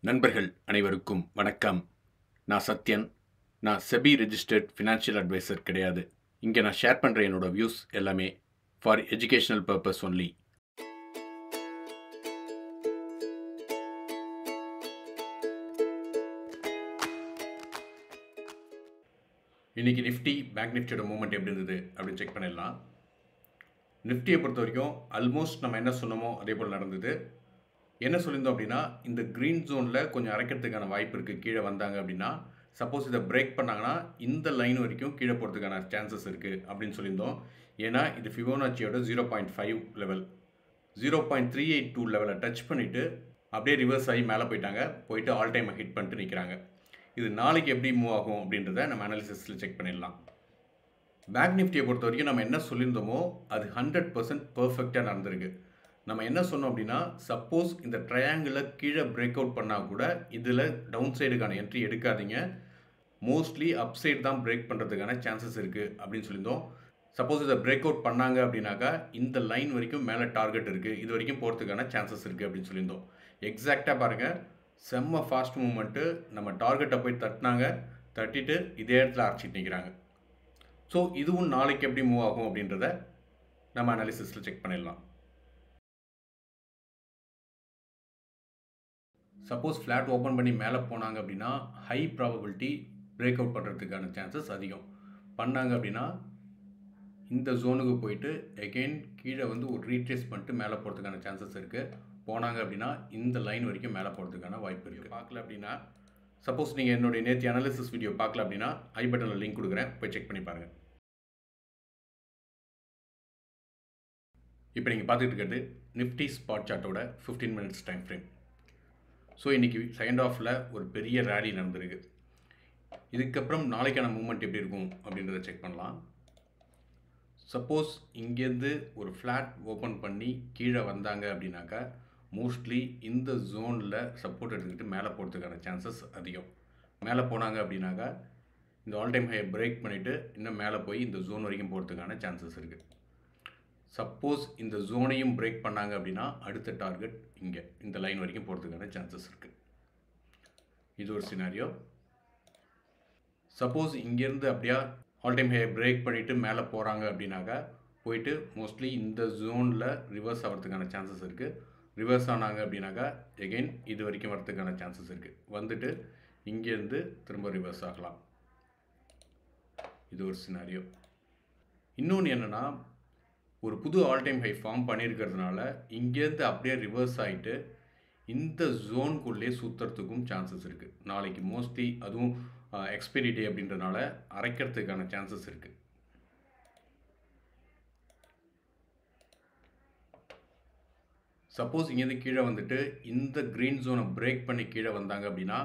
நண்பர்கள் அனைவருக்கும் வணக்கம். நான் சத்யன். நான் செபி ரெஜிஸ்டர்ட் ஃபினான்ஷியல் அட்வைசர் கிடையாது. இங்கே நான் ஷேர் பண்ணுற என்னோட வியூஸ் எல்லாமே ஃபார் எஜுகேஷனல் பர்பஸ் ஒன்லி. இன்றைக்கி நிஃப்டி பேங்க் நிஃப்டியோட மூவ்மெண்ட் எப்படி இருந்தது அப்படின்னு செக் பண்ணிடலாம். நிஃப்டியை பொறுத்த வரைக்கும் ஆல்மோஸ்ட் நம்ம என்ன சொன்னோமோ அதே போல் நடந்தது. என்ன சொல்லியிருந்தோம் அப்படின்னா, இந்த க்ரீன் ஜோனில் கொஞ்சம் அரைக்கிறதுக்கான வாய்ப்பு இருக்குது. கீழே வந்தாங்க அப்படின்னா, சப்போஸ் இதை பிரேக் பண்ணாங்கன்னா இந்த லைன் வரைக்கும் கீழே போகிறதுக்கான சான்சஸ் இருக்குது அப்படின்னு சொல்லியிருந்தோம். ஏன்னா இது ஃபிபோனாச்சியோட 0.5 லெவல் 0.382 லெவலை டச் பண்ணிவிட்டு அப்படியே ரிவர்ஸ் ஆகி மேலே போயிட்டு ஆல் டைமை ஹிட் பண்ணிட்டு நிற்கிறாங்க. இது நாளைக்கு எப்படி மூவ் ஆகும் அப்படின்றத நம்ம அனாலிசிஸில் செக் பண்ணிடலாம். பேங்க் நிஃப்டியை பொறுத்த வரைக்கும் நம்ம என்ன சொல்லியிருந்தோமோ அது 100% பர்ஃபெக்டாக நடந்திருக்கு. நம்ம என்ன சொன்னோம் அப்படின்னா, சப்போஸ் இந்த ட்ரையாங்கிளை கீழே பிரேக் அவுட் பண்ணால் கூட இதில் டவுன் சைடுக்கான என்ட்ரி எடுக்காதீங்க, மோஸ்ட்லி அப் சைடு தான் பிரேக் பண்ணுறதுக்கான சான்சஸ் இருக்குது அப்படின்னு சொல்லியிருந்தோம். சப்போஸ் இதை பிரேக் அவுட் பண்ணாங்க அப்படின்னாக்கா இந்த லைன் வரைக்கும் மேலே டார்கெட் இருக்குது, இது வரைக்கும் போகிறதுக்கான சான்சஸ் இருக்குது அப்படின்னு சொல்லியிருந்தோம். எக்ஸாக்டாக பாருங்கள், செம்ம ஃபாஸ்ட் மூவ்மெண்ட்டு. நம்ம டார்கெட்டை போய் தட்டிட்டு இதே இடத்துல அரைச்சிட்டு நிற்கிறாங்க. ஸோ இதுவும் நாளைக்கு எப்படி மூவ் ஆகும் அப்படின்றத நம்ம அனாலிசிஸில் செக் பண்ணிடலாம். சப்போஸ் ஃப்ளாட் ஓப்பன் பண்ணி மேலே போனாங்க அப்படின்னா ஹை ப்ராபபிலிட்டி பிரேக் அவுட் பண்ணுறதுக்கான சான்சஸ் அதிகம். பண்ணாங்க அப்படின்னா இந்த ஜோனுக்கு போயிட்டு எகெயின் கீழே ஒரு ரீட்ரேஸ் பண்ணிட்டு மேலே போகிறதுக்கான சான்சஸ் இருக்குது. போனாங்க அப்படின்னா இந்த லைன் வரைக்கும் மேலே போகிறதுக்கான வாய்ப்பு இருக்குது. பார்க்கல அப்படின்னா, சப்போஸ் நீங்கள் என்னுடைய நேற்று அனாலிசிஸ் வீடியோ பார்க்கல அப்படின்னா ஐ பட்டனில் லிங்க் கொடுக்குறேன், போய் செக் பண்ணி பாருங்கள். இப்போ நீங்கள் பார்த்துட்டு இருக்கிறது நிஃப்டி ஸ்பாட் சார்ட்டோட 15 மினிட்ஸ் டைம் ஃப்ரேம். ஸோ இன்றைக்கி செகண்ட் ஹாஃபில் ஒரு பெரிய ரேலி நடந்திருக்கு. இதுக்கப்புறம் நாளைக்கான மூவ்மெண்ட் எப்படி இருக்கும் அப்படின்றத செக் பண்ணலாம். சப்போஸ் இங்கேருந்து ஒரு ஃப்ளாட் ஓப்பன் பண்ணி கீழே வந்தாங்க அப்படின்னாக்கா மோஸ்ட்லி இந்த ஜோனில் சப்போர்ட் எடுத்துக்கிட்டு மேலே போகிறதுக்கான சான்சஸ் அதிகம். மேலே போனாங்க அப்படின்னாக்கா இந்த ஆல் டைம் ஹையை பிரேக் பண்ணிவிட்டு இன்னும் மேலே போய் இந்த ஜோன் வரைக்கும் போகிறதுக்கான சான்சஸ் இருக்குது. சப்போஸ் இந்த ஜோனையும் பிரேக் பண்ணாங்க அப்படின்னா அடுத்த டார்கெட் இங்கே இந்த லைன் வரைக்கும் போகிறதுக்கான சான்சஸ் இருக்குது. இது ஒரு சினாரியோ. சப்போஸ் இங்கேருந்து அப்படியே ஆல் டைம் ஹை பிரேக் பண்ணிவிட்டு மேலே போகிறாங்க அப்படின்னாக்கா போயிட்டு மோஸ்ட்லி இந்த ஜோனில் ரிவர்ஸ் ஆகிறதுக்கான சான்சஸ் இருக்குது. ரிவர்ஸ் ஆனாங்க அப்படின்னாக்கா எகெயின் இது வரைக்கும் வரதுக்கான சான்சஸ் இருக்குது. வந்துட்டு இங்கேருந்து திரும்ப ரிவர்ஸ் ஆகலாம். இது ஒரு சினாரியோ. இன்னொன்று என்னென்னா, ஒரு புது ஆல் டைம் ஹை ஃபார்ம் பண்ணியிருக்கிறதுனால இங்கேருந்து அப்படியே ரிவர்ஸ் ஆகிட்டு இந்த ஜோனுக்குள்ளே சுற்றுறதுக்கும் சான்சஸ் இருக்குது. நாளைக்கு மோஸ்ட்லி அதுவும் எக்ஸ்பைரி டே அப்படின்றதுனால அரைக்கிறதுக்கான சான்சஸ் இருக்குது. சப்போஸ் இங்கேருந்து கீழே வந்துட்டு இந்த க்ரீன் ஜோனை பிரேக் பண்ணி கீழே வந்தாங்க அப்படின்னா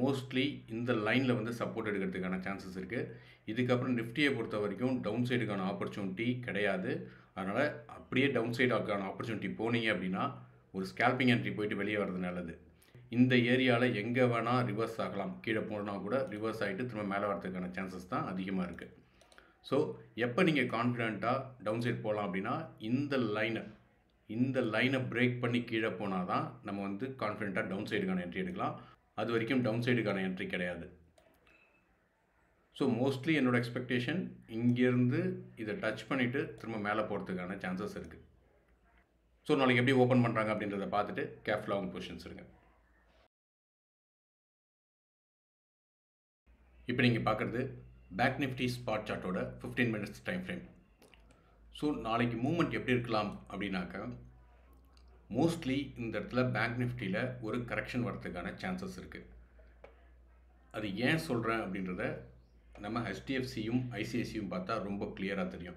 மோஸ்ட்லி இந்த லைனில் சப்போர்ட் எடுக்கிறதுக்கான சான்சஸ் இருக்குது. இதுக்கப்புறம் நிஃப்டியை பொறுத்த வரைக்கும் டவுன் சைடுக்கான ஆப்பர்ச்சுனிட்டி கிடையாது. அதனால் அப்படியே டவுன் சைடுக்கான ஆப்பர்ச்சுனிட்டி போனீங்க அப்படின்னா ஒரு ஸ்கேல்பிங் என்ட்ரி போயிட்டு வெளியே வர்றது நல்லது. இந்த ஏரியாவில் எங்கே வேணால் ரிவர்ஸ் ஆகலாம். கீழே போனால் கூட ரிவர்ஸ் ஆகிட்டு திரும்ப மேலே வரதுக்கான சான்சஸ் தான் அதிகமாக இருக்குது. ஸோ எப்போ நீங்கள் கான்ஃபிடெண்ட்டாக டவுன் சைடு போகலாம் அப்படின்னா இந்த லைனை பிரேக் பண்ணி கீழே போனால் தான் நம்ம கான்ஃபிடெண்ட்டாக டவுன் சைடுக்கான என்ட்ரி எடுக்கலாம். அது வரைக்கும் டவுன் சைடுக்கான என்ட்ரி கிடையாது. ஸோ மோஸ்ட்லி என்னோடய எக்ஸ்பெக்டேஷன் இங்கேருந்து இதை டச் பண்ணிவிட்டு திரும்ப மேலே போகிறதுக்கான சான்சஸ் இருக்குது. ஸோ நாளைக்கு எப்படி ஓப்பன் பண்ணுறாங்க அப்படின்றத பார்த்துட்டு கேர்ஃபுல்லாக அவங்க பொசிஷன்ஸ் இருங்க. இப்போ நீங்கள் பார்க்குறது பேங்க் நிஃப்டி ஸ்பாட் சார்ட்டோட 15 மினிட்ஸ் டைம் ஃப்ரேம். ஸோ நாளைக்கு மூவ்மெண்ட் எப்படி இருக்கலாம் அப்படின்னாக்கா மோஸ்ட்லி இந்த இடத்துல பேங்க் நிஃப்டியில் ஒரு கரெக்ஷன் வரதுக்கான சான்சஸ் இருக்குது. அது ஏன் சொல்கிறேன் அப்படின்றத நம்ம HDFCயும் ICICIயும் பார்த்தா ரொம்ப கிளியராக தெரியும்.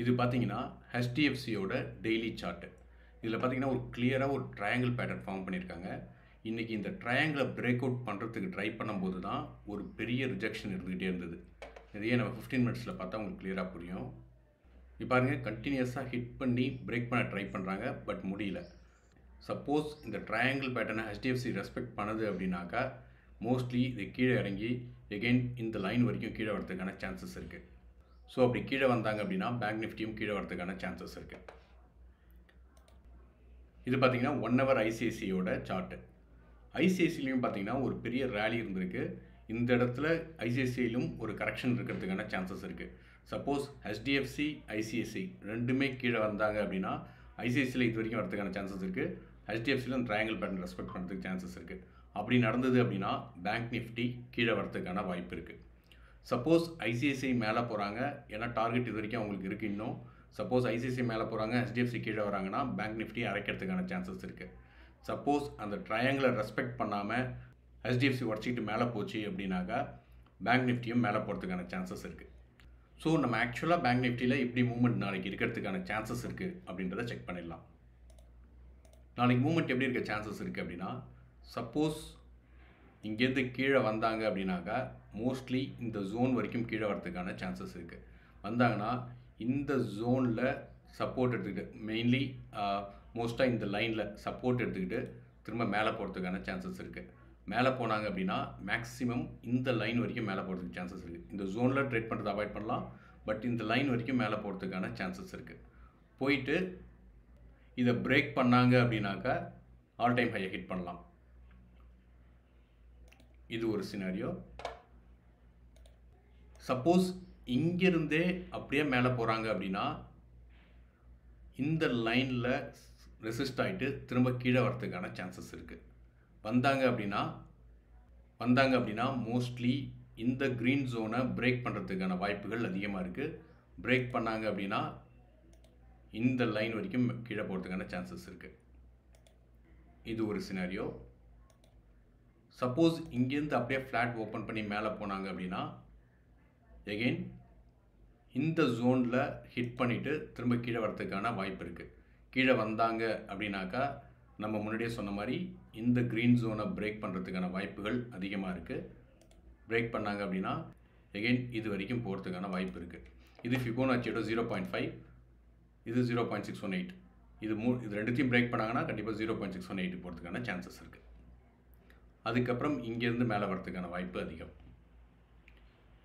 இது பார்த்தீங்கன்னா HDFCயோட டெய்லி சார்ட்டு. இதில் பார்த்தீங்கன்னா ஒரு கிளியராக ஒரு ட்ரையாங்கிள் பேட்டர்ன் ஃபார்ம் பண்ணியிருக்காங்க. இன்றைக்கி இந்த ட்ரையாங்கிளை பிரேக் அவுட் பண்ணுறதுக்கு ட்ரை பண்ணும்போது தான் ஒரு பெரிய ரிஜெக்ஷன் இருந்துக்கிட்டே இருந்தது. இதையே நம்ம 15 மினிட்ஸில் பார்த்தா உங்களுக்கு கிளியராக புரியும். இப்போ பாருங்கள், கண்டினியூஸாக ஹிட் பண்ணி பிரேக் பண்ண ட்ரை பண்ணுறாங்க, பட் முடியல. சப்போஸ் இந்த ட்ரையாங்கிள் பேட்டர்னை HDFC ரெஸ்பெக்ட் பண்ணுது அப்படின்னாக்கா மோஸ்ட்லி இது கீழே இறங்கி எகெயின் இந்த லைன் வரைக்கும் கீழே வரதுக்கான சான்சஸ் இருக்குது. ஸோ அப்படி கீழே வந்தாங்க அப்படின்னா பேங்க் நிஃப்டியும் கீழே வரதுக்கான சான்சஸ் இருக்குது. இது பார்த்தீங்கன்னா 1 ஹவர் ஐசிஐசியோட சார்ட்டு. ஐசிஐசிலையும் பார்த்தீங்கன்னா ஒரு பெரிய ரேலி இருந்திருக்கு. இந்த இடத்துல ஐசிஐசியிலும் ஒரு கரெக்ஷன் இருக்கிறதுக்கான சான்சஸ் இருக்குது. சப்போஸ் ஹெச்டிஎஃப்சி ஐசிஐசி ரெண்டுமே கீழே வந்தாங்க அப்படின்னா ஐசிஐசியில் இது வரைக்கும் வரதுக்கான சான்சஸ் இருக்குது. ஹெச்டிஎஃப்சியில் ட்ரையாங்கிள் பேட்டர்ன் ரெஸ்பெக்ட் பண்ணுறதுக்கு சான்சஸ் இருக்குது. அப்படி நடந்தது அப்படின்னா பேங்க் நிஃப்டி கீழே வரதுக்கான வாய்ப்பு இருக்குது. சப்போஸ் ஐசிஐசிஐ மேலே போகிறாங்க, ஏன்னா டார்கெட் இது வரைக்கும் அவங்களுக்கு இருக்குது இன்னும். சப்போஸ் ஐசிஐசிஐ மேலே போகிறாங்க, ஹெச்டிஎஃப்சி கீழே வராங்கன்னா பேங்க் நிஃப்டி அரைக்கிறதுக்கான சான்சஸ் இருக்குது. சப்போஸ் அந்த ட்ரையாங்கிளை ரெஸ்பெக்ட் பண்ணாமல் ஹெச்டிஎஃப்சி உடச்சிக்கிட்டு மேலே போச்சு அப்படின்னாக்கா பேங்க் நிஃப்டியும் மேலே போகிறதுக்கான சான்சஸ் இருக்குது. ஸோ நம்ம ஆக்சுவலாக பேங்க் நிஃப்டியில் எப்படி மூவ்மெண்ட் நாளைக்கு இருக்கிறதுக்கான சான்சஸ் இருக்குது அப்படின்றத செக் பண்ணிடலாம். நாளைக்கு மூவ்மெண்ட் எப்படி இருக்க சான்சஸ் இருக்குது அப்படின்னா, சப்போஸ் இங்கேருந்து கீழே வந்தாங்க அப்படின்னாக்கா மோஸ்ட்லி இந்த ஜோன் வரைக்கும் கீழே வரதுக்கான சான்சஸ் இருக்குது. வந்தாங்கன்னா இந்த ஜோனில் சப்போர்ட் எடுத்துக்கிட்டு, மெயின்லி மோஸ்ட்டாக இந்த லைனில் சப்போர்ட் எடுத்துக்கிட்டு திரும்ப மேலே போகிறதுக்கான சான்சஸ் இருக்குது. மேலே போனாங்க அப்படின்னா மேக்ஸிமம் இந்த லைன் வரைக்கும் மேலே போகிறதுக்கு சான்சஸ் இருக்குது. இந்த ஜோனில் ட்ரேட் பண்ணுறதை அவாய்ட் பண்ணலாம், பட் இந்த லைன் வரைக்கும் மேலே போகிறதுக்கான சான்சஸ் இருக்குது. போயிட்டு இதை பிரேக் பண்ணாங்க அப்படின்னாக்கா ஆல் டைம் ஹையை ஹிட் பண்ணலாம். இது ஒரு சினாரியோ. சப்போஸ் இங்கிருந்தே அப்படியே மேலே போகிறாங்க அப்படின்னா இந்த லைனில் ரெசிஸ்ட் ஆகிட்டு திரும்ப கீழே வரதுக்கான சான்சஸ் இருக்குது. வந்தாங்க அப்படின்னா மோஸ்ட்லி இந்த க்ரீன் ஜோனை பிரேக் பண்ணுறதுக்கான வாய்ப்புகள் அதிகமாக இருக்குது. பிரேக் பண்ணாங்க அப்படின்னா இந்த லைன் வரைக்கும் கீழே போகிறதுக்கான சான்சஸ் இருக்குது. இது ஒரு சினாரியோ. சப்போஸ் இங்கேருந்து அப்படியே ஃப்ளாட் ஓப்பன் பண்ணி மேலே போனாங்க அப்படின்னா எகெயின் இந்த ஜோனில் ஹிட் பண்ணிவிட்டு திரும்ப கீழே வரதுக்கான வாய்ப்பு இருக்குது. கீழே வந்தாங்க அப்படின்னாக்கா நம்ம முன்னாடியே சொன்ன மாதிரி இந்த க்ரீன் ஜோனை பிரேக் பண்ணுறதுக்கான வாய்ப்புகள் அதிகமாக இருக்குது. பிரேக் பண்ணாங்க அப்படின்னா எகெயின் இது வரைக்கும் போகிறதுக்கான வாய்ப்பு இருக்குது. இது ஃபிபோனாச்சியோட 0.5, இது 0.618. இது ரெண்டுத்தையும் பிரேக் பண்ணாங்கன்னா கண்டிப்பாக 0.618 போகிறதுக்கான சான்சஸ் இருக்குது. அதுக்கப்புறம் இங்கேருந்து மேலே வரதுக்கான வாய்ப்பு அதிகம்.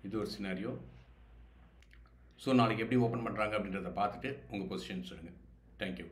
இது ஒரு சினாரியோ. ஸோ நாளைக்கு எப்படி ஓப்பன் பண்ணுறாங்க அப்படின்றத பார்த்துட்டு உங்கள் பொசிஷன் சொல்லுங்கள். தேங்க்யூ.